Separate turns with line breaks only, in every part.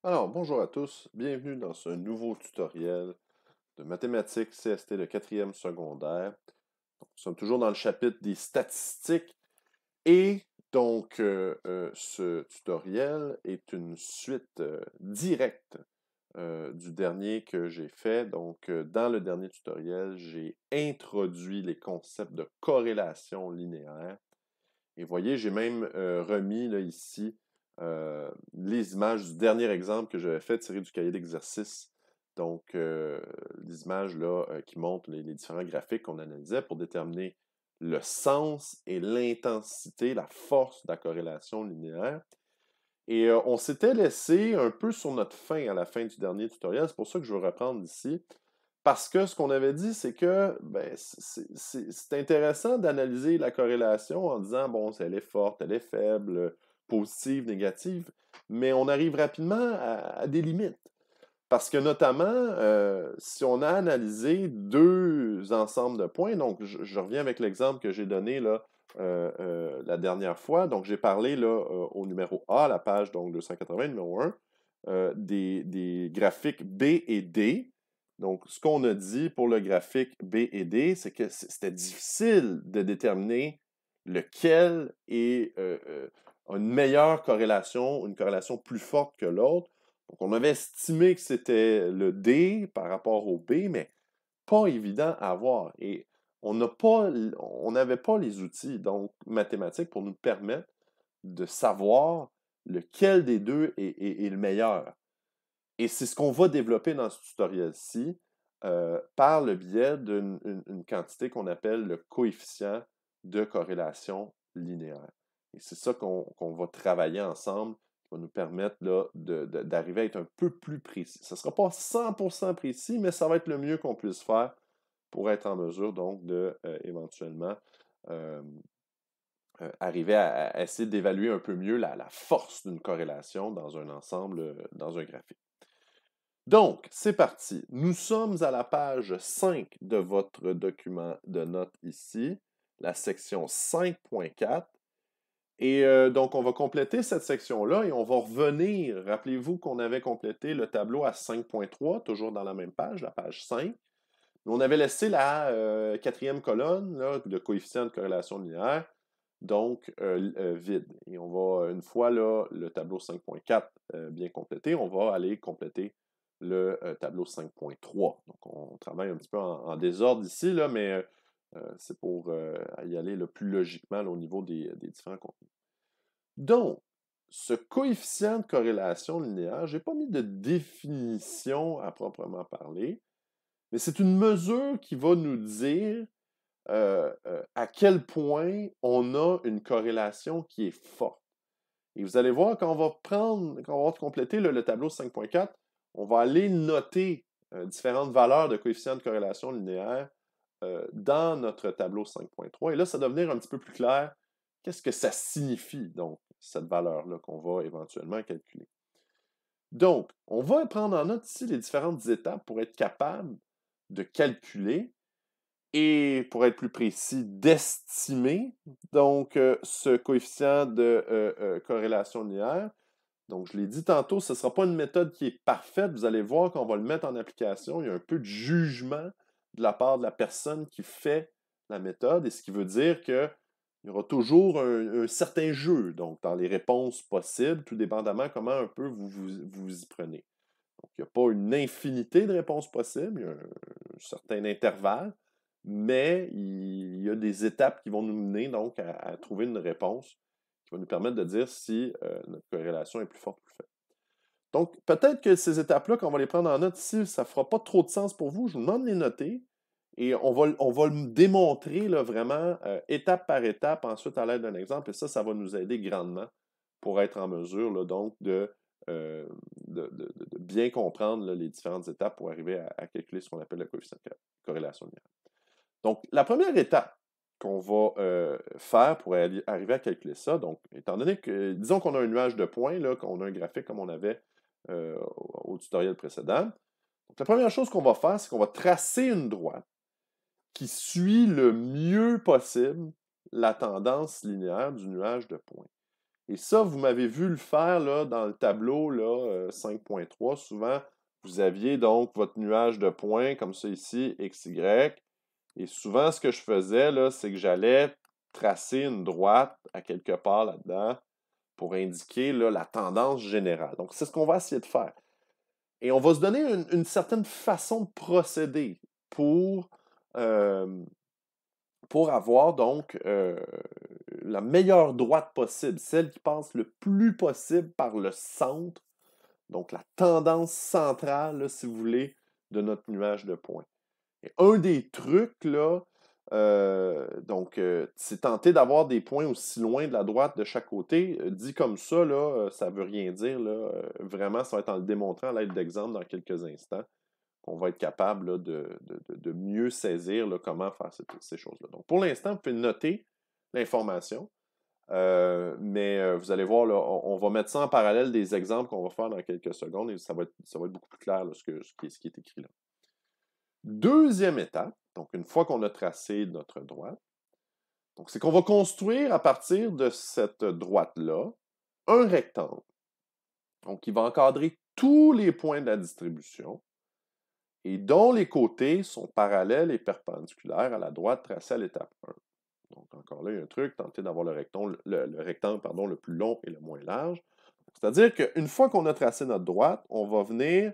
Alors, bonjour à tous, bienvenue dans ce nouveau tutoriel de mathématiques CST de quatrième secondaire. Nous sommes toujours dans le chapitre des statistiques et donc ce tutoriel est une suite directe du dernier que j'ai fait. Donc, dans le dernier tutoriel, j'ai introduit les concepts de corrélation linéaire. Et voyez, j'ai même remis là, ici les images du dernier exemple que j'avais fait tiré du cahier d'exercice. Donc, les images là, qui montrent les différents graphiques qu'on analysait pour déterminer le sens et l'intensité, la force de la corrélation linéaire. Et on s'était laissé un peu sur notre fin à la fin du dernier tutoriel. C'est pour ça que je veux reprendre ici. Parce que ce qu'on avait dit, c'est que ben, c'est intéressant d'analyser la corrélation en disant, bon, si elle est forte, elle est faible, positive, négative, mais on arrive rapidement à des limites. Parce que notamment, si on a analysé deux ensembles de points, donc je reviens avec l'exemple que j'ai donné là, la dernière fois, donc j'ai parlé là, au numéro A, la page donc 280, numéro 1, des graphiques B et D. Donc, ce qu'on a dit pour le graphique B et D, c'est que c'était difficile de déterminer lequel a une meilleure corrélation, une corrélation plus forte que l'autre. Donc, on avait estimé que c'était le D par rapport au B, mais pas évident à avoir. Et on n'avait pas les outils donc mathématiques pour nous permettre de savoir lequel des deux est le meilleur. Et c'est ce qu'on va développer dans ce tutoriel-ci par le biais d'une quantité qu'on appelle le coefficient de corrélation linéaire. Et c'est ça qu'on va travailler ensemble, qui va nous permettre d'arriver à être un peu plus précis. Ce ne sera pas 100% précis, mais ça va être le mieux qu'on puisse faire pour être en mesure donc de éventuellement euh, arriver à essayer d'évaluer un peu mieux la force d'une corrélation dans un ensemble, dans un graphique. Donc, c'est parti. Nous sommes à la page 5 de votre document de notes ici, la section 5.4. Et donc, on va compléter cette section-là et on va revenir. Rappelez-vous qu'on avait complété le tableau à 5.3, toujours dans la même page, la page 5. On avait laissé la quatrième colonne là, de coefficient de corrélation linéaire, donc vide. Et on va, une fois là, le tableau 5.4 bien complété, on va aller compléter le tableau 5.3. Donc, on travaille un petit peu en désordre ici, là, mais c'est pour y aller le plus logiquement là, au niveau des différents contenus. Donc, ce coefficient de corrélation linéaire, je n'ai pas mis de définition à proprement parler, mais c'est une mesure qui va nous dire à quel point on a une corrélation qui est forte. Et vous allez voir, quand on va compléter le tableau 5.4, on va aller noter différentes valeurs de coefficient de corrélation linéaire dans notre tableau 5.3. Et là, ça va devenir un petit peu plus clair. Qu'est-ce que ça signifie, donc, cette valeur-là qu'on va éventuellement calculer? Donc, on va prendre en note ici les différentes étapes pour être capable de calculer et, pour être plus précis, d'estimer donc ce coefficient de corrélation linéaire. Donc, je l'ai dit tantôt, ce ne sera pas une méthode qui est parfaite. Vous allez voir qu'on va le mettre en application. Il y a un peu de jugement de la part de la personne qui fait la méthode, et ce qui veut dire qu'il y aura toujours un certain jeu donc, dans les réponses possibles, tout dépendamment comment un peu vous y prenez. Donc, il n'y a pas une infinité de réponses possibles, il y a un certain intervalle, mais il y a des étapes qui vont nous mener donc à trouver une réponse qui va nous permettre de dire si notre corrélation est plus forte ou plus faible. Donc, peut-être que ces étapes-là, quand on va les prendre en note ici, ça ne fera pas trop de sens pour vous. Je vous demande de les noter et on va le démontrer là, vraiment étape par étape, ensuite à l'aide d'un exemple. Et ça va nous aider grandement pour être en mesure là, donc euh, de bien comprendre là, les différentes étapes pour arriver à calculer ce qu'on appelle le coefficient de corrélation linéaire. Donc, la première étape qu'on va faire pour arriver à calculer ça, donc, étant donné que, disons qu'on a un nuage de points, là, qu'on a un graphique comme on avait au tutoriel précédent, donc la première chose qu'on va faire, c'est qu'on va tracer une droite qui suit le mieux possible la tendance linéaire du nuage de points. Et ça, vous m'avez vu le faire là, dans le tableau là, 5.3. Souvent, vous aviez donc votre nuage de points, comme ça ici, x, y. Et souvent, ce que je faisais, là, c'est que j'allais tracer une droite à quelque part là-dedans pour indiquer là, la tendance générale. Donc, c'est ce qu'on va essayer de faire. Et on va se donner une certaine façon de procéder pour avoir donc la meilleure droite possible, celle qui passe le plus possible par le centre, donc la tendance centrale, là, si vous voulez, de notre nuage de points. Et un des trucs, là, c'est tenter d'avoir des points aussi loin de la droite de chaque côté. Dit comme ça, là, ça ne veut rien dire. Là, vraiment, ça va être en le démontrant à l'aide d'exemples dans quelques instants qu'on va être capable là, de mieux saisir là, comment faire ces choses-là. Donc, pour l'instant, vous pouvez noter l'information, mais vous allez voir, là, on va mettre ça en parallèle des exemples qu'on va faire dans quelques secondes et ça va être beaucoup plus clair là, ce qui est écrit là. Deuxième étape, donc une fois qu'on a tracé notre droite, c'est qu'on va construire à partir de cette droite-là un rectangle. Donc, qui va encadrer tous les points de la distribution et dont les côtés sont parallèles et perpendiculaires à la droite tracée à l'étape 1. Donc, encore là, il y a un truc, tenter d'avoir le rectangle, le plus long et le moins large. C'est-à-dire qu'une fois qu'on a tracé notre droite, on va venir,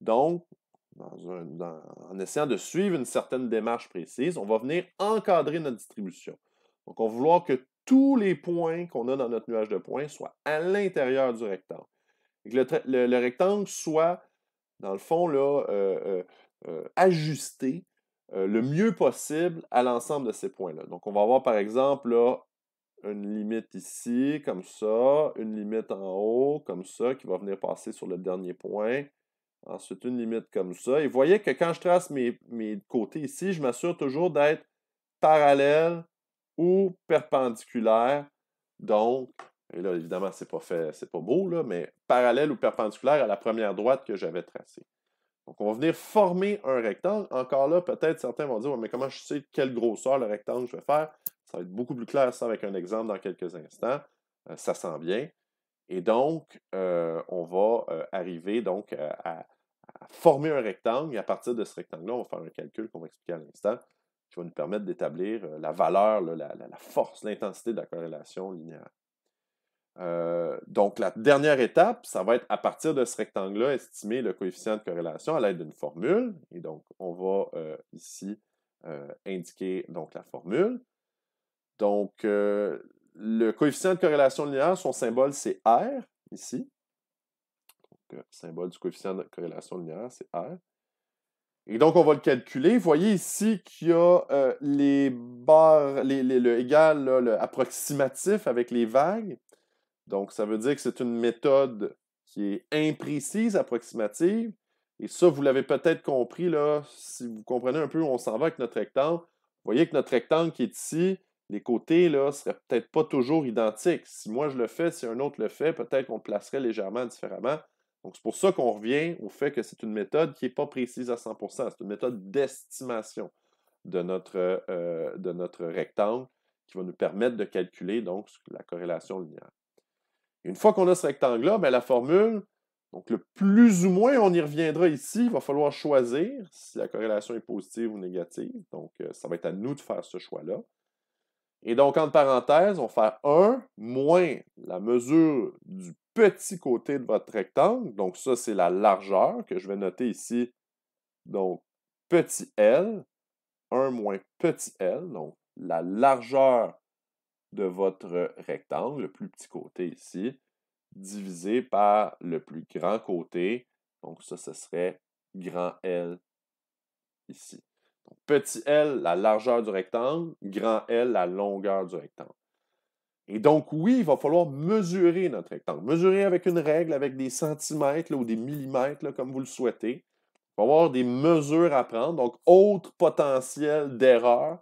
donc, en essayant de suivre une certaine démarche précise, on va venir encadrer notre distribution. Donc, on va vouloir que tous les points qu'on a dans notre nuage de points soient à l'intérieur du rectangle. Et que le rectangle soit, dans le fond, là, ajusté le mieux possible à l'ensemble de ces points-là. Donc, on va avoir, par exemple, là, une limite ici, comme ça, une limite en haut, comme ça, qui va venir passer sur le dernier point. Ensuite, une limite comme ça. Et vous voyez que quand je trace mes côtés ici, je m'assure toujours d'être parallèle ou perpendiculaire. Donc, et là, évidemment, c'est pas beau, là, mais parallèle ou perpendiculaire à la première droite que j'avais tracée. Donc, on va venir former un rectangle. Encore là, peut-être certains vont dire, ouais, mais comment je sais quelle grosseur le rectangle je vais faire? Ça va être beaucoup plus clair, ça, avec un exemple dans quelques instants. Ça s'en vient. Et donc, on va arriver donc à former un rectangle. Et à partir de ce rectangle-là, on va faire un calcul qu'on va expliquer à l'instant, qui va nous permettre d'établir la valeur, la force, l'intensité de la corrélation linéaire. Donc, la dernière étape, ça va être à partir de ce rectangle-là, estimer le coefficient de corrélation à l'aide d'une formule. Et donc, on va ici indiquer donc, la formule. Donc, le coefficient de corrélation linéaire, son symbole, c'est R, ici. Donc, le symbole du coefficient de corrélation linéaire, c'est R. Et donc, on va le calculer. Vous voyez ici qu'il y a les barres, le égal, là, le approximatif avec les vagues. Donc, ça veut dire que c'est une méthode qui est imprécise, approximative. Et ça, vous l'avez peut-être compris, là, si vous comprenez un peu où on s'en va avec notre rectangle. Vous voyez que notre rectangle qui est ici, les côtés, là, ne seraient peut-être pas toujours identiques. Si moi je le fais, si un autre le fait, peut-être qu'on le placerait légèrement différemment. Donc, c'est pour ça qu'on revient au fait que c'est une méthode qui n'est pas précise à 100%. C'est une méthode d'estimation de notre rectangle qui va nous permettre de calculer donc la corrélation linéaire. Une fois qu'on a ce rectangle-là, bien, la formule, donc le plus ou moins, on y reviendra ici. Il va falloir choisir si la corrélation est positive ou négative. Donc, ça va être à nous de faire ce choix-là. Et donc, entre parenthèses, on va faire 1 moins la mesure du petit côté de votre rectangle. Donc, ça, c'est la largeur que je vais noter ici. Donc, petit l, 1 moins petit l, donc la largeur de votre rectangle, le plus petit côté ici, divisé par le plus grand côté. Donc, ça, ce serait grand L ici. Donc, petit L, la largeur du rectangle, grand L, la longueur du rectangle. Et donc, oui, il va falloir mesurer notre rectangle. Mesurer avec une règle, avec des centimètres là, ou des millimètres, là, comme vous le souhaitez. Il va y avoir des mesures à prendre. Donc, autre potentiel d'erreur.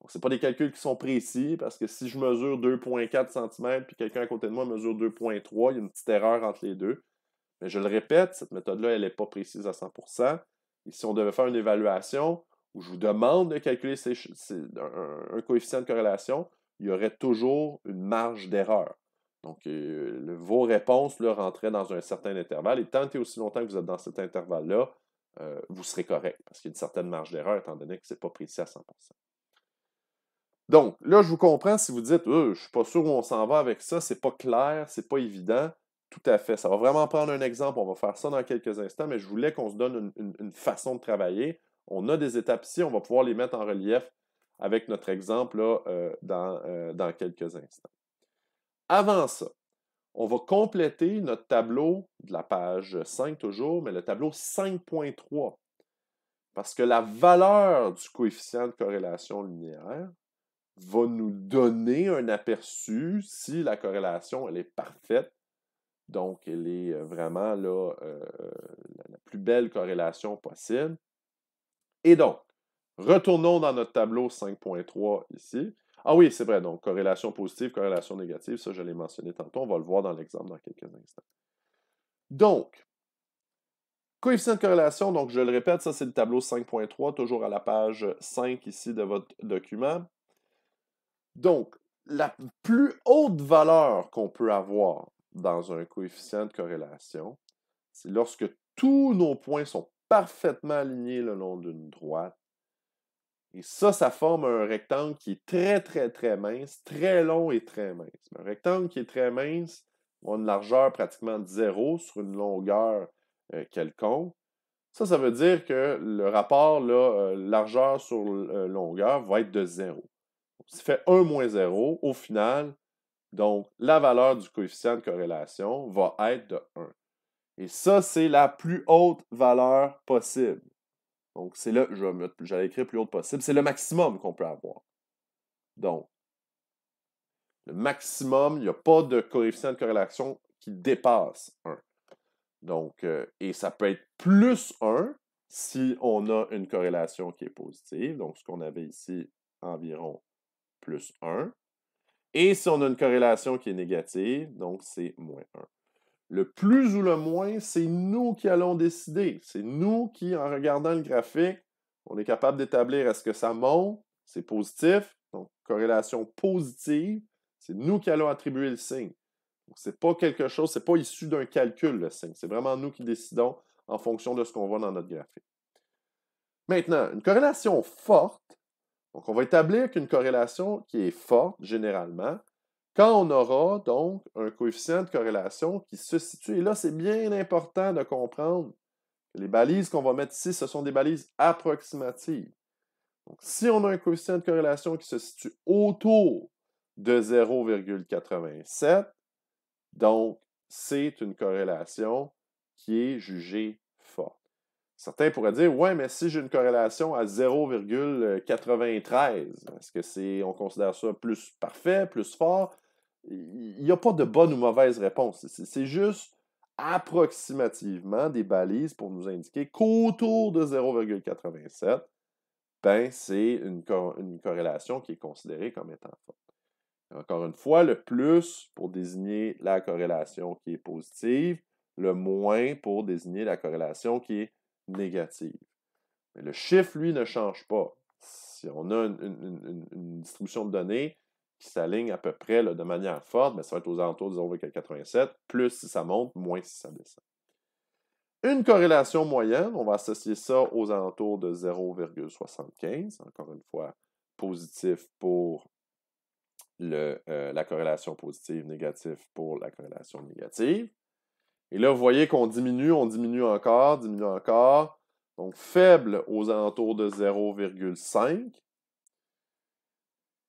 Ce n'est pas des calculs qui sont précis, parce que si je mesure 2,4 cm puis quelqu'un à côté de moi mesure 2,3, il y a une petite erreur entre les deux. Mais je le répète, cette méthode-là, elle n'est pas précise à 100%. Et si on devait faire une évaluation où je vous demande de calculer un coefficient de corrélation, il y aurait toujours une marge d'erreur. Donc, vos réponses là, rentraient dans un certain intervalle, et tant et aussi longtemps que vous êtes dans cet intervalle-là, vous serez correct, parce qu'il y a une certaine marge d'erreur, étant donné que ce n'est pas précis à 100%. Donc, là, je vous comprends si vous dites « je ne suis pas sûr où on s'en va avec ça, c'est pas clair, c'est pas évident ». Tout à fait. Ça va vraiment prendre un exemple, on va faire ça dans quelques instants, mais je voulais qu'on se donne une façon de travailler. On a des étapes ici, on va pouvoir les mettre en relief avec notre exemple là, dans quelques instants. Avant ça, on va compléter notre tableau de la page 5 toujours, mais le tableau 5.3. Parce que la valeur du coefficient de corrélation linéaire va nous donner un aperçu si la corrélation elle est parfaite. Donc, elle est vraiment là, la plus belle corrélation possible. Et donc, retournons dans notre tableau 5.3 ici. Ah oui, c'est vrai, donc corrélation positive, corrélation négative, ça je l'ai mentionné tantôt, on va le voir dans l'exemple dans quelques instants. Donc, coefficient de corrélation, donc je le répète, ça c'est le tableau 5.3, toujours à la page 5 ici de votre document. Donc, la plus haute valeur qu'on peut avoir dans un coefficient de corrélation, c'est lorsque tous nos points sont parfaitement alignés le long d'une droite. Et ça forme un rectangle qui est très, très, très mince, très long et très mince. Un rectangle qui est très mince a une largeur pratiquement de 0 sur une longueur quelconque. Ça veut dire que le rapport là, largeur sur longueur va être de 0. Ça fait 1 moins 0, au final, donc la valeur du coefficient de corrélation va être de 1. Et ça, c'est la plus haute valeur possible. Donc, c'est là, j'allais écrire plus haute possible, c'est le maximum qu'on peut avoir. Donc, le maximum, il n'y a pas de coefficient de corrélation qui dépasse 1. Donc, et ça peut être plus 1 si on a une corrélation qui est positive. Donc, ce qu'on avait ici, environ plus 1. Et si on a une corrélation qui est négative, donc c'est moins 1. Le plus ou le moins, c'est nous qui allons décider. C'est nous qui, en regardant le graphique, on est capable d'établir est-ce que ça monte, c'est positif, donc corrélation positive, c'est nous qui allons attribuer le signe. Donc, c'est pas quelque chose, c'est pas issu d'un calcul, le signe. C'est vraiment nous qui décidons en fonction de ce qu'on voit dans notre graphique. Maintenant, une corrélation forte, donc on va établir qu'une corrélation qui est forte, généralement, quand on aura donc un coefficient de corrélation qui se situe, et là c'est bien important de comprendre que les balises qu'on va mettre ici, ce sont des balises approximatives. Donc si on a un coefficient de corrélation qui se situe autour de 0,87, donc c'est une corrélation qui est jugée forte. Certains pourraient dire, ouais, mais si j'ai une corrélation à 0,93, est-ce que on considère ça plus parfait, plus fort? Il n'y a pas de bonne ou mauvaise réponse. C'est juste approximativement des balises pour nous indiquer qu'autour de 0,87, ben, c'est une corrélation qui est considérée comme étant forte. Encore une fois, le plus pour désigner la corrélation qui est positive, le moins pour désigner la corrélation qui est négative. Mais le chiffre, lui, ne change pas. Si on a une distribution de données qui s'aligne à peu près là, de manière forte, bien, ça va être aux alentours de 0,87, plus si ça monte, moins si ça descend. Une corrélation moyenne, on va associer ça aux alentours de 0,75, encore une fois, positif pour la corrélation positive, négative pour la corrélation négative. Et là, vous voyez qu'on diminue, on diminue encore, diminue encore. Donc, faible aux alentours de 0,5.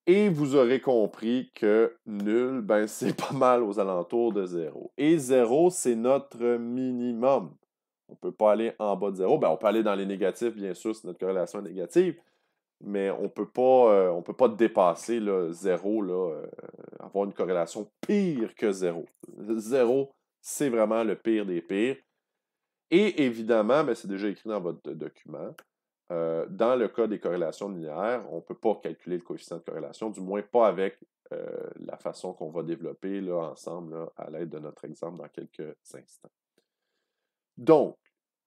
Et vous aurez compris que nul, ben, c'est pas mal aux alentours de 0. Et 0, c'est notre minimum. On ne peut pas aller en bas de 0. Ben, on peut aller dans les négatifs, bien sûr, si notre corrélation est négative. Mais on peut pas dépasser là, 0, là, avoir une corrélation pire que 0. 0, c'est vraiment le pire des pires. Et évidemment, mais c'est déjà écrit dans votre document, dans le cas des corrélations linéaires, on ne peut pas calculer le coefficient de corrélation, du moins pas avec la façon qu'on va développer là, ensemble là, à l'aide de notre exemple dans quelques instants. Donc,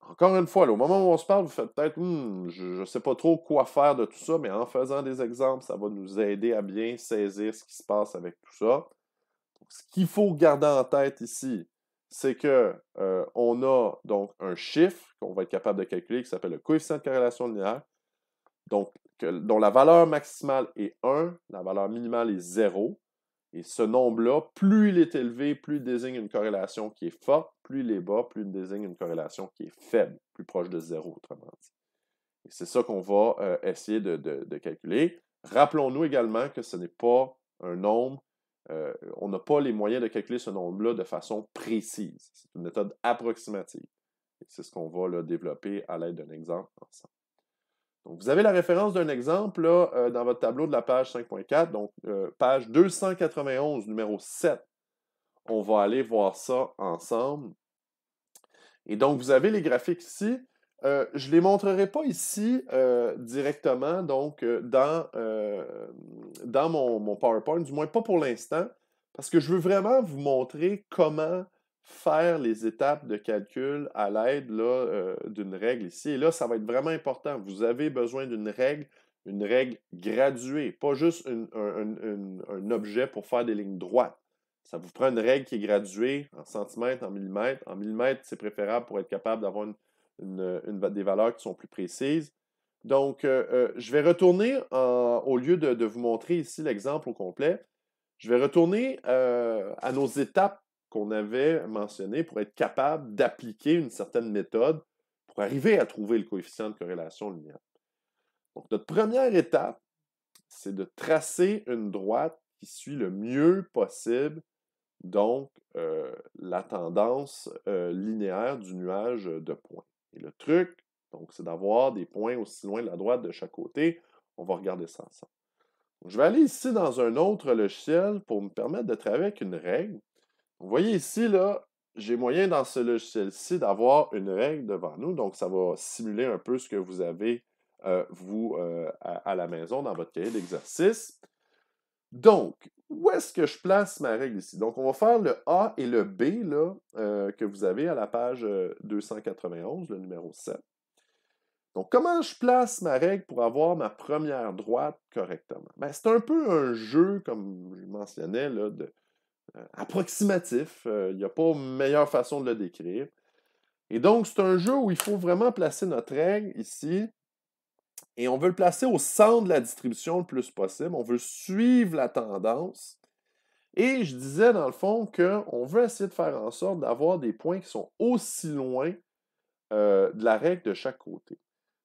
encore une fois, là, au moment où on se parle, vous faites peut-être je ne sais pas trop quoi faire de tout ça, mais en faisant des exemples, ça va nous aider à bien saisir ce qui se passe avec tout ça. Ce qu'il faut garder en tête ici, c'est que on a donc un chiffre qu'on va être capable de calculer qui s'appelle le coefficient de corrélation linéaire, donc dont la valeur maximale est 1, la valeur minimale est 0. Et ce nombre-là, plus il est élevé, plus il désigne une corrélation qui est forte, plus il est bas, plus il désigne une corrélation qui est faible, plus proche de 0, autrement dit. Et c'est ça qu'on va essayer de calculer. Rappelons-nous également que ce n'est pas un nombre, on n'a pas les moyens de calculer ce nombre-là de façon précise. C'est une méthode approximative. C'est ce qu'on va là, développer à l'aide d'un exemple ensemble. Donc, vous avez la référence d'un exemple là, dans votre tableau de la page 5.4, donc page 291, numéro 7. On va aller voir ça ensemble. Et donc, vous avez les graphiques ici. Je ne les montrerai pas ici directement, donc dans mon PowerPoint, du moins pas pour l'instant, parce que je veux vraiment vous montrer comment faire les étapes de calcul à l'aide d'une règle ici. Et là, ça va être vraiment important. Vous avez besoin d'une règle graduée, pas juste un objet pour faire des lignes droites. Ça vous prend une règle qui est graduée en centimètres, en millimètres. En millimètres, c'est préférable pour être capable d'avoir des valeurs qui sont plus précises. Donc, je vais retourner, au lieu de vous montrer ici l'exemple au complet, je vais retourner à nos étapes qu'on avait mentionnées pour être capable d'appliquer une certaine méthode pour arriver à trouver le coefficient de corrélation linéaire. Donc, notre première étape, c'est de tracer une droite qui suit le mieux possible, donc, la tendance linéaire du nuage de points. Et le truc, donc, c'est d'avoir des points aussi loin de la droite de chaque côté. On va regarder ça ensemble. Donc, je vais aller ici dans un autre logiciel pour me permettre de travailler avec une règle. Vous voyez ici, là, j'ai moyen dans ce logiciel-ci d'avoir une règle devant nous. Donc, ça va simuler un peu ce que vous avez, vous, à la maison dans votre cahier d'exercice. Donc, où est-ce que je place ma règle ici? Donc, on va faire le A et le B là, que vous avez à la page 291, le numéro 7. Donc, comment je place ma règle pour avoir ma première droite correctement? Ben, c'est un peu un jeu, comme je mentionnais, là, approximatif. Il n'y a pas meilleure façon de le décrire. Et donc, c'est un jeu où il faut vraiment placer notre règle ici. Et on veut le placer au centre de la distribution le plus possible. On veut suivre la tendance. Et je disais, dans le fond, qu'on veut essayer de faire en sorte d'avoir des points qui sont aussi loin de la règle de chaque côté.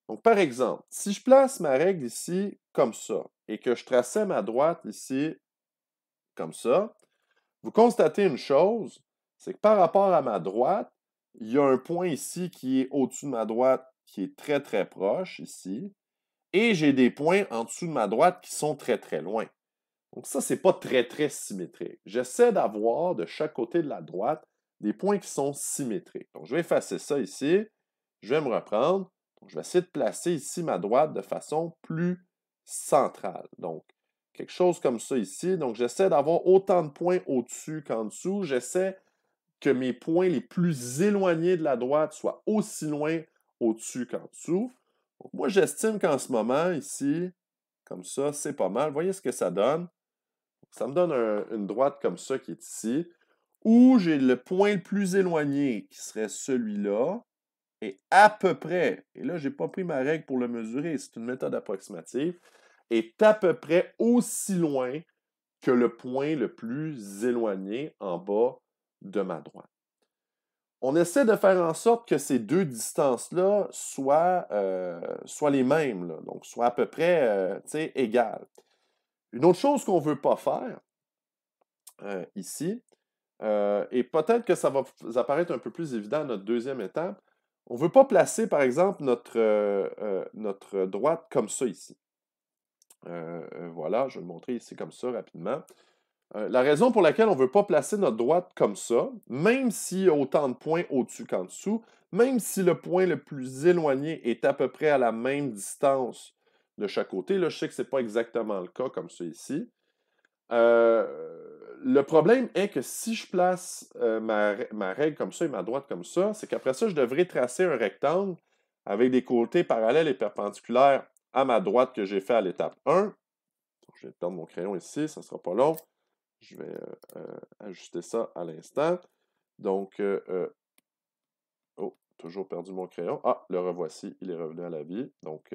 Donc, par exemple, si je place ma règle ici comme ça et que je traçais ma droite ici comme ça, vous constatez une chose, c'est que par rapport à ma droite, il y a un point ici qui est au-dessus de ma droite qui est très, très proche ici. Et j'ai des points en dessous de ma droite qui sont très, très loin. Donc ça, c'est pas très, très symétrique. J'essaie d'avoir de chaque côté de la droite des points qui sont symétriques. Donc, je vais effacer ça ici. Je vais me reprendre. Donc, je vais essayer de placer ici ma droite de façon plus centrale. Donc, quelque chose comme ça ici. Donc, j'essaie d'avoir autant de points au-dessus qu'en dessous. J'essaie que mes points les plus éloignés de la droite soient aussi loin au-dessus qu'en dessous. Donc, moi, j'estime qu'en ce moment, ici, comme ça, c'est pas mal. Voyez ce que ça donne. Ça me donne une droite comme ça qui est ici, où j'ai le point le plus éloigné, qui serait celui-là, et à peu près, et là, je n'ai pas pris ma règle pour le mesurer, c'est une méthode approximative, est à peu près aussi loin que le point le plus éloigné en bas de ma droite. On essaie de faire en sorte que ces deux distances-là soient les mêmes, là, donc soient à peu près égales. Une autre chose qu'on ne veut pas faire ici, et peut-être que ça va vous apparaître un peu plus évident à notre deuxième étape, on ne veut pas placer, par exemple, notre droite comme ça ici. Voilà, je vais le montrer ici comme ça rapidement. La raison pour laquelle on ne veut pas placer notre droite comme ça, même s'il y a autant de points au-dessus qu'en dessous, même si le point le plus éloigné est à peu près à la même distance de chaque côté, là je sais que ce n'est pas exactement le cas comme ça ici. Le problème est que si je place ma règle comme ça et ma droite comme ça, c'est qu'après ça, je devrais tracer un rectangle avec des côtés parallèles et perpendiculaires à ma droite que j'ai fait à l'étape 1. Je vais perdre mon crayon ici, ça ne sera pas long. Je vais ajuster ça à l'instant. Donc, oh, toujours perdu mon crayon. Ah, le revoici, il est revenu à la vie. Donc,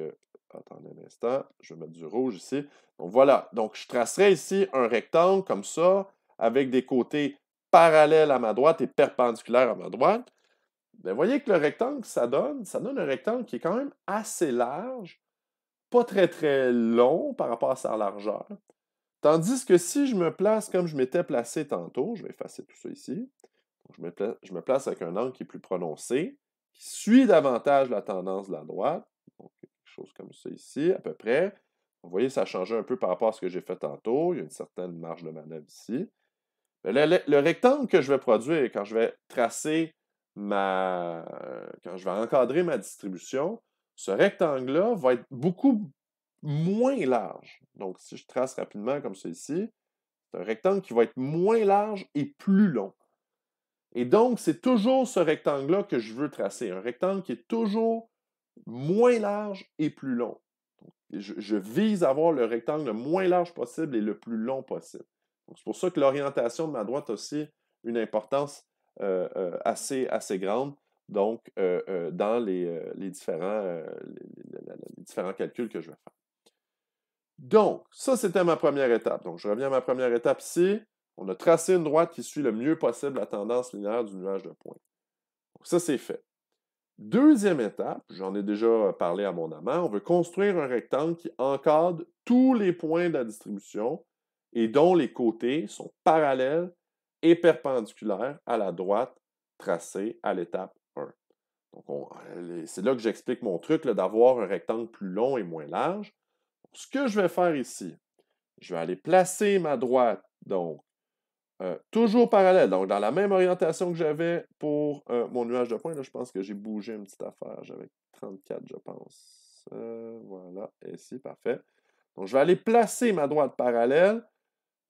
attendez un instant, je vais mettre du rouge ici. Donc, voilà. Donc, je tracerai ici un rectangle comme ça, avec des côtés parallèles à ma droite et perpendiculaires à ma droite. Bien, vous voyez que le rectangle, ça donne un rectangle qui est quand même assez large, pas très, très long par rapport à sa largeur. Tandis que si je me place comme je m'étais placé tantôt, je vais effacer tout ça ici, je me place avec un angle qui est plus prononcé, qui suit davantage la tendance de la droite, donc quelque chose comme ça ici, à peu près. Vous voyez, ça a changé un peu par rapport à ce que j'ai fait tantôt, il y a une certaine marge de manœuvre ici. Le rectangle que je vais produire quand je vais tracer quand je vais encadrer ma distribution, ce rectangle-là va être beaucoup moins large. Donc, si je trace rapidement comme ça ici, c'est un rectangle qui va être moins large et plus long. Et donc, c'est toujours ce rectangle-là que je veux tracer. Un rectangle qui est toujours moins large et plus long. Donc, je vise à avoir le rectangle le moins large possible et le plus long possible. C'est pour ça que l'orientation de ma droite a aussi une importance assez grande donc, dans les différents calculs que je vais faire. Donc, ça, c'était ma première étape. Donc, je reviens à ma première étape ici. On a tracé une droite qui suit le mieux possible la tendance linéaire du nuage de points. Donc, ça, c'est fait. Deuxième étape, j'en ai déjà parlé abondamment, on veut construire un rectangle qui encadre tous les points de la distribution et dont les côtés sont parallèles et perpendiculaires à la droite tracée à l'étape 1. Donc, c'est là que j'explique mon truc, d'avoir un rectangle plus long et moins large. Ce que je vais faire ici, je vais aller placer ma droite, donc, toujours parallèle, donc dans la même orientation que j'avais pour mon nuage de points. Là, je pense que j'ai bougé une petite affaire. J'avais 34, je pense. Voilà, ici, parfait. Donc, je vais aller placer ma droite parallèle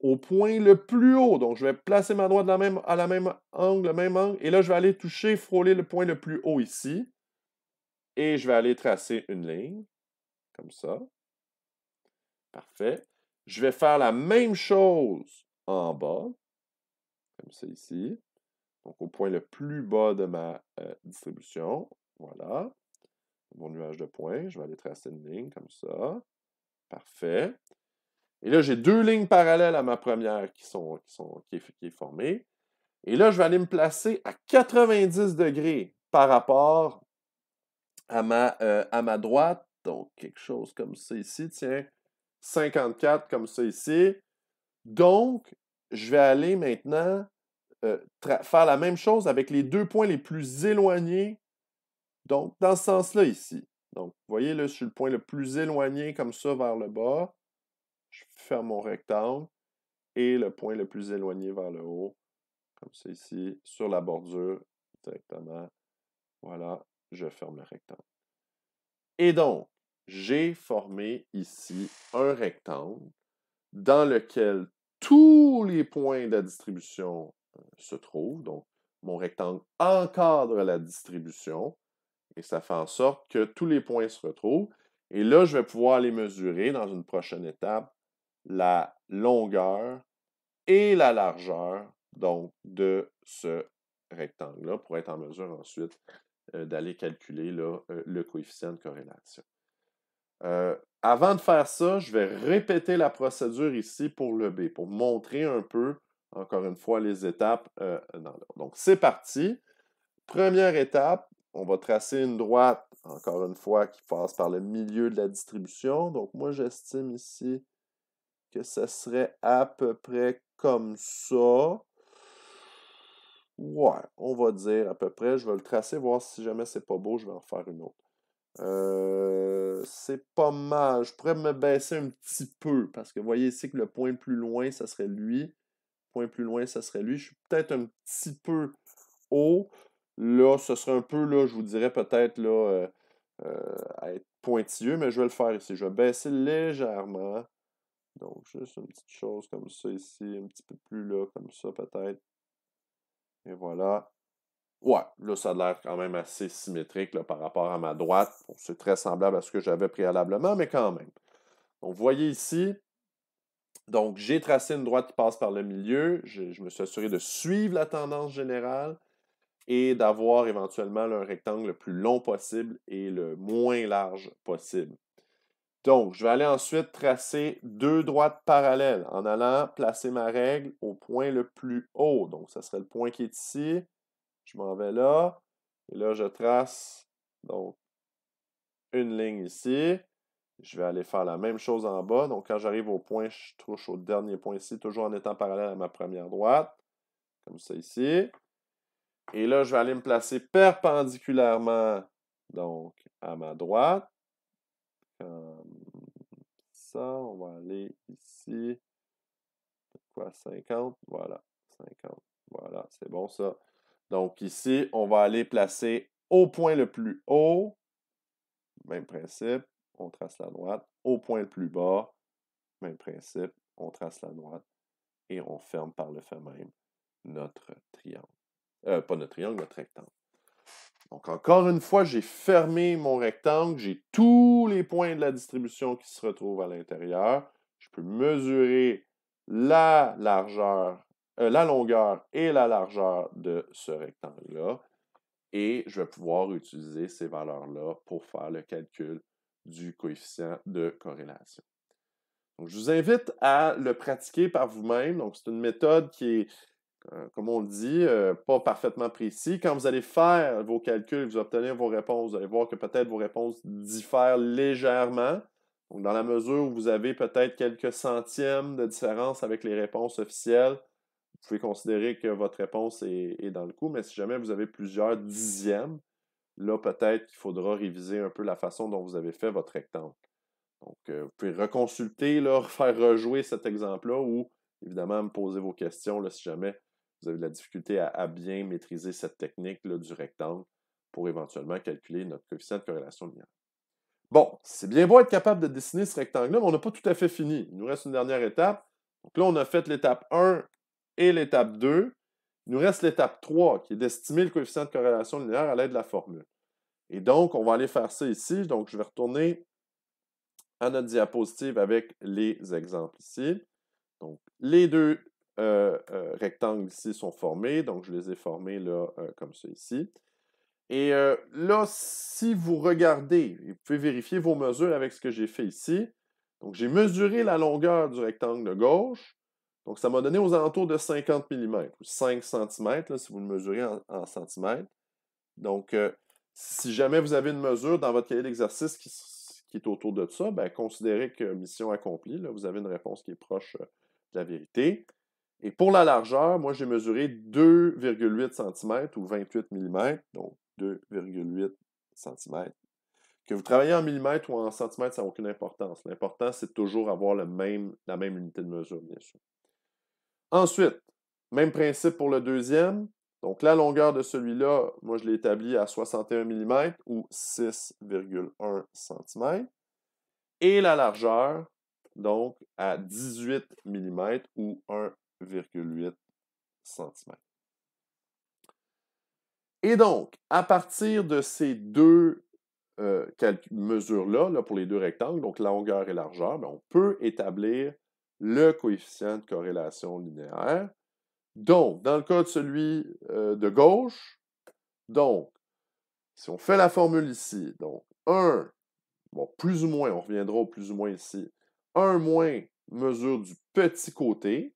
au point le plus haut. Donc, je vais placer ma droite à la même angle, et là, je vais aller toucher, frôler le point le plus haut ici. Et je vais aller tracer une ligne, comme ça. Parfait. Je vais faire la même chose en bas, comme ça ici. Donc, au point le plus bas de ma distribution. Voilà. Mon nuage de points. Je vais aller tracer une ligne comme ça. Parfait. Et là, j'ai deux lignes parallèles à ma première qui est formée. Et là, je vais aller me placer à 90 degrés par rapport à ma droite. Donc, quelque chose comme ça ici. Tiens, 54 comme ça ici. Donc, je vais aller maintenant faire la même chose avec les deux points les plus éloignés. Donc, dans ce sens-là ici. Donc, vous voyez, là, je suis le point le plus éloigné comme ça vers le bas. Je ferme mon rectangle. Et le point le plus éloigné vers le haut, comme ça ici, sur la bordure, directement. Voilà, je ferme le rectangle. Et donc, j'ai formé ici un rectangle dans lequel tous les points de la distribution se trouvent. Donc, mon rectangle encadre la distribution et ça fait en sorte que tous les points se retrouvent. Et là, je vais pouvoir aller mesurer dans une prochaine étape la longueur et la largeur donc de ce rectangle-là pour être en mesure ensuite d'aller calculer là, le coefficient de corrélation. Avant de faire ça, je vais répéter la procédure ici pour le B, pour montrer un peu, encore une fois, les étapes dans l'ordre. Donc, c'est parti. Première étape, on va tracer une droite, encore une fois, qui passe par le milieu de la distribution. Donc, moi, j'estime ici que ça serait à peu près comme ça. Ouais, on va dire à peu près. Je vais le tracer, voir si jamais c'est pas beau, je vais en faire une autre. C'est pas mal. Je pourrais me baisser un petit peu parce que vous voyez ici que le point le plus loin, ça serait lui. Le point plus loin, ça serait lui. Je suis peut-être un petit peu haut. Là, ce serait un peu, là, je vous dirais peut-être là, à être pointilleux, mais je vais le faire ici. Je vais baisser légèrement. Donc, juste une petite chose comme ça ici, un petit peu plus là, comme ça peut-être. Et voilà. Ouais, là, ça a l'air quand même assez symétrique là, par rapport à ma droite. Bon, c'est très semblable à ce que j'avais préalablement, mais quand même. Donc, vous voyez ici, Donc, j'ai tracé une droite qui passe par le milieu. Je me suis assuré de suivre la tendance générale et d'avoir éventuellement là, un rectangle le plus long possible et le moins large possible. Donc, je vais aller ensuite tracer deux droites parallèles en allant placer ma règle au point le plus haut. Donc, ça serait le point qui est ici. Je m'en vais là. Et là, je trace donc une ligne ici. Je vais aller faire la même chose en bas. Donc, quand j'arrive au point, je touche au dernier point ici, toujours en étant parallèle à ma première droite. Comme ça ici. Et là, je vais aller me placer perpendiculairement donc à ma droite. Comme ça, on va aller ici. Quoi, 50? Voilà, 50. Voilà, c'est bon ça. Donc ici, on va aller placer au point le plus haut. Même principe, on trace la droite. Au point le plus bas, même principe, on trace la droite. Et on ferme par le fait même notre triangle. Pas notre triangle, notre rectangle. Donc, encore une fois, j'ai fermé mon rectangle. J'ai tous les points de la distribution qui se retrouvent à l'intérieur. Je peux mesurer la largeur, la longueur et la largeur de ce rectangle-là. Et je vais pouvoir utiliser ces valeurs-là pour faire le calcul du coefficient de corrélation. Donc, je vous invite à le pratiquer par vous-même. Donc, c'est une méthode qui est comme on le dit, pas parfaitement précis. Quand vous allez faire vos calculs, vous obtenir vos réponses, vous allez voir que peut-être vos réponses diffèrent légèrement. Donc, dans la mesure où vous avez peut-être quelques centièmes de différence avec les réponses officielles, vous pouvez considérer que votre réponse est dans le coup, mais si jamais vous avez plusieurs dixièmes, là, peut-être qu'il faudra réviser un peu la façon dont vous avez fait votre rectangle. Donc, vous pouvez reconsulter, là, faire rejouer cet exemple-là ou, évidemment, me poser vos questions là, si jamais vous avez de la difficulté à bien maîtriser cette technique là, du rectangle pour éventuellement calculer notre coefficient de corrélation linéaire. Bon, c'est bien beau être capable de dessiner ce rectangle-là, mais on n'a pas tout à fait fini. Il nous reste une dernière étape. Donc là, on a fait l'étape 1 et l'étape 2. Il nous reste l'étape 3, qui est d'estimer le coefficient de corrélation linéaire à l'aide de la formule. Et donc, on va aller faire ça ici. Donc, je vais retourner à notre diapositive avec les exemples ici. Donc, les deux rectangles ici sont formés, donc je les ai formés là, comme ça ici. Et là, si vous regardez, vous pouvez vérifier vos mesures avec ce que j'ai fait ici. Donc, j'ai mesuré la longueur du rectangle de gauche. Donc, ça m'a donné aux alentours de 50 mm, ou 5 cm, là, si vous le mesurez en centimètres. Donc, si jamais vous avez une mesure dans votre cahier d'exercice qui est autour de ça, ben, considérez que mission accomplie. Là, vous avez une réponse qui est proche de la vérité. Et pour la largeur, moi, j'ai mesuré 2,8 cm ou 28 mm, donc 2,8 cm. Que vous travaillez en millimètres ou en centimètres, ça n'a aucune importance. L'important, c'est de toujours avoir la même unité de mesure, bien sûr. Ensuite, même principe pour le deuxième. Donc, la longueur de celui-là, moi, je l'ai établi à 61 mm ou 6,1 cm. Et la largeur, donc, à 18 mm ou 1,8 cm. Et donc, à partir de ces deux mesures-là, là, pour les deux rectangles, donc longueur et largeur, ben, on peut établir le coefficient de corrélation linéaire. Donc, dans le cas de celui de gauche, donc, si on fait la formule ici, donc 1, bon, plus ou moins, on reviendra au plus ou moins ici, 1 moins mesure du petit côté,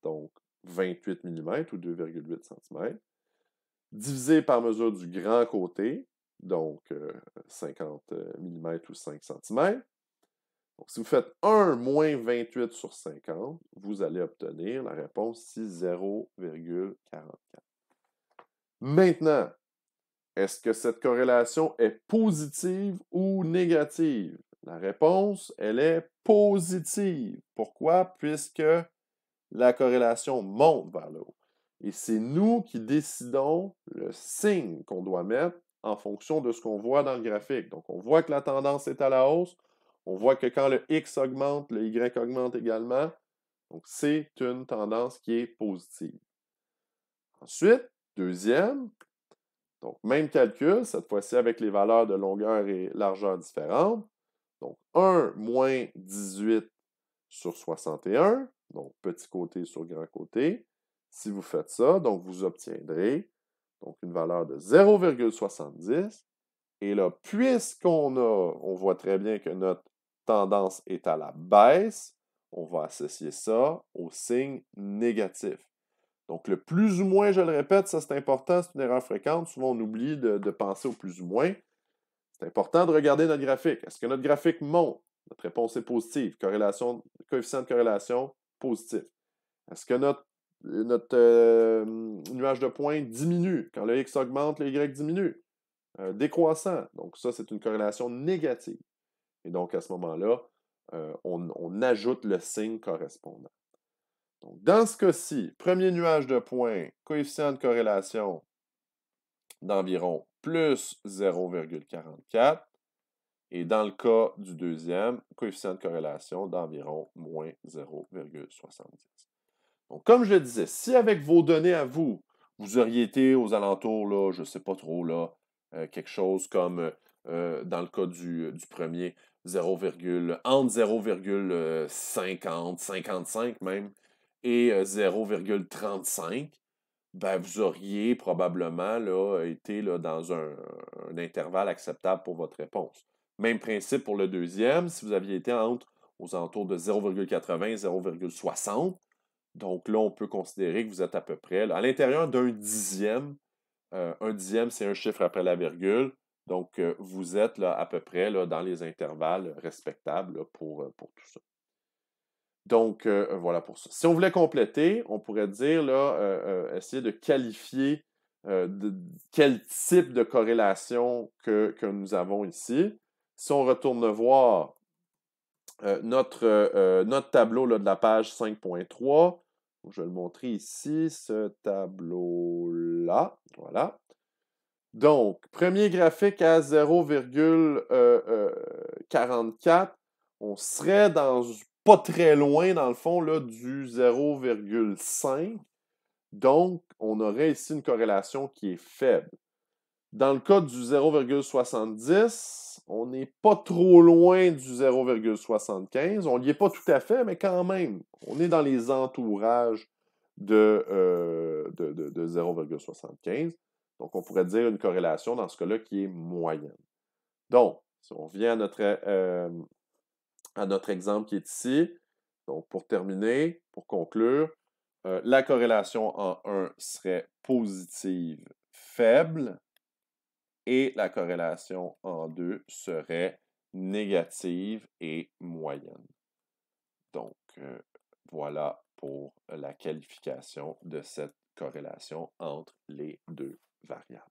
donc 28 mm ou 2,8 cm, divisé par mesure du grand côté, donc 50 mm ou 5 cm. Donc, si vous faites 1 moins 28 sur 50, vous allez obtenir la réponse ici 0,44. Maintenant, est-ce que cette corrélation est positive ou négative? La réponse, elle est positive. Pourquoi? Puisque la corrélation monte vers le haut. Et c'est nous qui décidons le signe qu'on doit mettre en fonction de ce qu'on voit dans le graphique. Donc, on voit que la tendance est à la hausse. On voit que quand le X augmente, le Y augmente également. Donc, c'est une tendance qui est positive. Ensuite, deuxième, donc même calcul, cette fois-ci avec les valeurs de longueur et largeur différentes. Donc, 1 moins 18 sur 61, donc petit côté sur grand côté. Si vous faites ça, donc vous obtiendrez donc une valeur de 0,70. Et là, on voit très bien que notre tendance est à la baisse, on va associer ça au signe négatif. Donc, le plus ou moins, je le répète, ça c'est important, c'est une erreur fréquente. Souvent, on oublie de penser au plus ou moins. C'est important de regarder notre graphique. Est-ce que notre graphique monte? Notre réponse est positive. Coefficient de corrélation positif. Est-ce que notre nuage de points diminue? Quand le X augmente, le Y diminue. Décroissant. Donc, ça, c'est une corrélation négative. Et donc, à ce moment-là, on ajoute le signe correspondant. Donc, dans ce cas-ci, premier nuage de points, coefficient de corrélation d'environ plus 0,44. Et dans le cas du deuxième, coefficient de corrélation d'environ moins 0,70. Donc, comme je le disais, si avec vos données à vous, vous auriez été aux alentours, là, je ne sais pas trop, là, quelque chose comme, dans le cas du premier, entre 0,50, 55 même, et 0,35, ben, vous auriez probablement là, été là, dans un intervalle acceptable pour votre réponse. Même principe pour le deuxième, si vous aviez été aux alentours de 0,80 et 0,60, donc là, on peut considérer que vous êtes à peu près là, à l'intérieur d'un dixième. Un dixième, c'est un chiffre après la virgule. Donc, vous êtes là, à peu près là, dans les intervalles respectables là, pour tout ça. Donc, voilà pour ça. Si on voulait compléter, on pourrait dire, là, essayer de qualifier quel type de corrélation que nous avons ici. Si on retourne voir notre tableau là, de la page 5.3, je vais le montrer ici, ce tableau-là. Voilà. Donc, premier graphique à 0,44, on serait pas très loin, dans le fond, là, du 0,5. Donc, on aurait ici une corrélation qui est faible. Dans le cas du 0,70, on n'est pas trop loin du 0,75. On n'y est pas tout à fait, mais quand même, on est dans les entourages de 0,75. Donc, on pourrait dire une corrélation dans ce cas-là qui est moyenne. Donc, si on revient à notre exemple qui est ici, donc pour terminer, pour conclure, la corrélation en 1 serait positive faible et la corrélation en 2 serait négative et moyenne. Donc, voilà pour la qualification de cette corrélation entre les deux variables.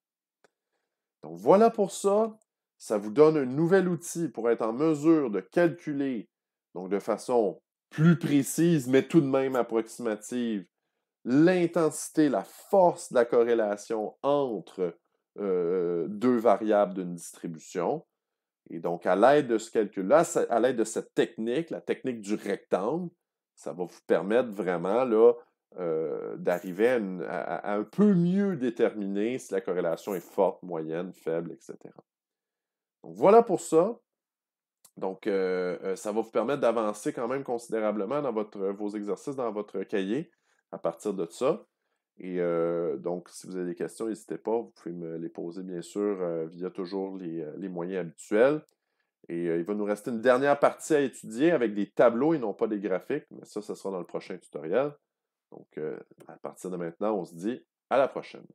Donc, voilà pour ça. Ça vous donne un nouvel outil pour être en mesure de calculer, donc de façon plus précise, mais tout de même approximative, l'intensité, la force de la corrélation entre deux variables d'une distribution. Et donc, à l'aide de ce calcul-là, à l'aide de cette technique, la technique du rectangle, ça va vous permettre vraiment là, d'arriver à un peu mieux déterminer si la corrélation est forte, moyenne, faible, etc. Donc, voilà pour ça. Donc, ça va vous permettre d'avancer quand même considérablement dans vos exercices, dans votre cahier, à partir de ça. Et donc, si vous avez des questions, n'hésitez pas, vous pouvez me les poser, bien sûr, via toujours les moyens habituels. Et il va nous rester une dernière partie à étudier avec des tableaux et non pas des graphiques, mais ça sera dans le prochain tutoriel. Donc, à partir de maintenant, on se dit à la prochaine.